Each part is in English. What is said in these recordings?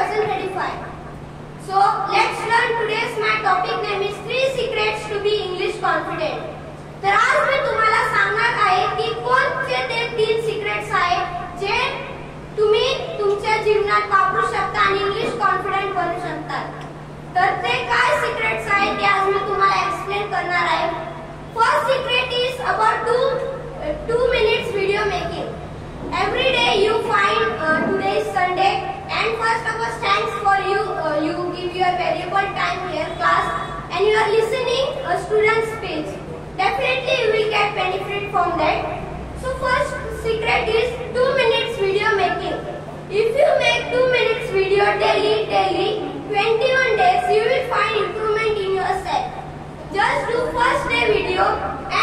wasn't ready. So let's learn today's my topic name is 3 secrets to be English confident. तर आज मी तुम्हाला सांगणार आहे की कोणते ते 3 सिक्रेट्स आहेत जे तुम्ही तुमच्या जीवनात वापरू शकता आणि इंग्लिश कॉन्फिडंट बनू शकता. तर ते काय सिक्रेट्स आहेत ते आज मी तुम्हाला एक्सप्लेन करणार आहे. First secret is about 2 minutes video making. Every day you find today is Sunday and first of all thanks for you give your valuable time here class and you are listening a student's speech. Definitely you will get benefit from that. So first secret is 2 minutes video making. If you make 2 minutes video daily 21 days you will find improvement in yourself. Just do first day video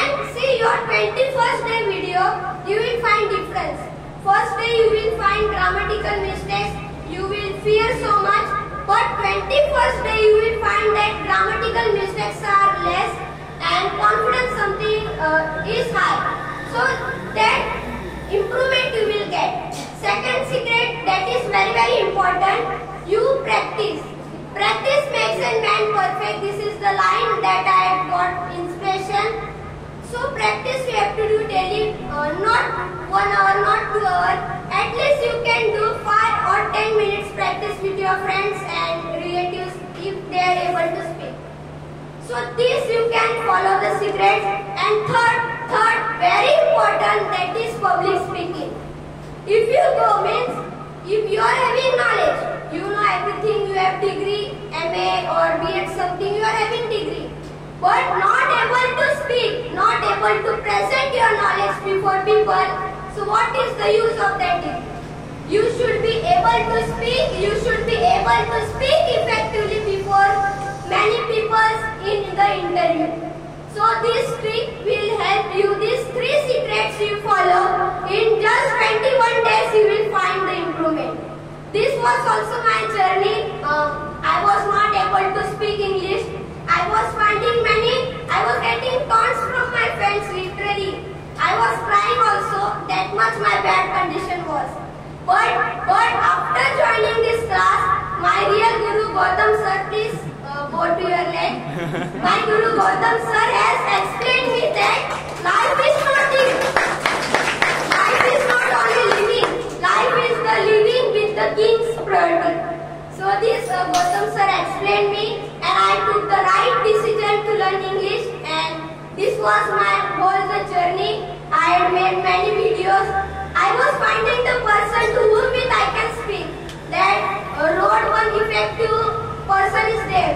and see your 21st day video, you will find difference. First day you will find grammatical mistakes, you will fear so much, but 21st day you will find that grammatical mistakes are less and confidence something is high. So that improvement you will get. Second secret that is very important, you practice. Practice makes a man perfect. This is the line that I got inspiration. So practice you have to do daily, not 1 hour, not 2 hours. At least you can do 5 or 10 minutes practice with your friends and relatives if they are able to speak. So this you can follow the secrets. And third very important, that is public speaking. If you go means if you are having knowledge, you know everything, you have degree, MA or BEd something, you are having degree, but not able to speak, not able to present your knowledge before people. So what is the use of that degree? You should be able to speak, you should be able to speak effectively before many people in the interview. So this trick will help you. These 3 secrets you follow, in just 21 days you will find the improvement. This was also my journey. I was not able to speak English. I was getting taunts from my friends literally. I was crying also, that much my bad condition was. But after joining this class, my real Guru Gautam sir, please go to your leg. My Guru Gautam sir has explained me that life is not only living. Life is the living with the king's priority. So this Gautam sir explained me and I took the right decision to learn English, and this was my whole journey. I had made many videos. I was finding the person to whom with I can speak. That road one effective person is there.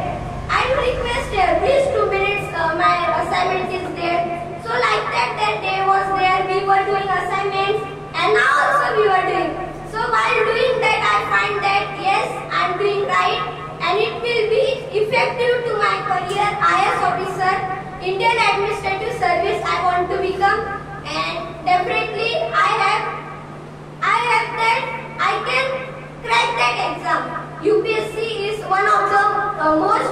I request there, please 2 minutes, my assignment is there. So like that day was there, we were doing assignments and now also we were doing. So while doing that I find that yes, I am doing right and it will be effective to my career. IAS officer, Indian Administrative Service I want to become, and definitely I have that I can crack that exam. UPSC is one of the most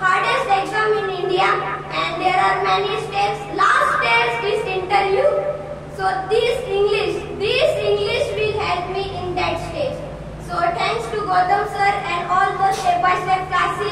hardest exam in India and there are many steps. Last test is interview. So this English will help me in that stage. So thanks to Gautam sir and all the step-by-step classes.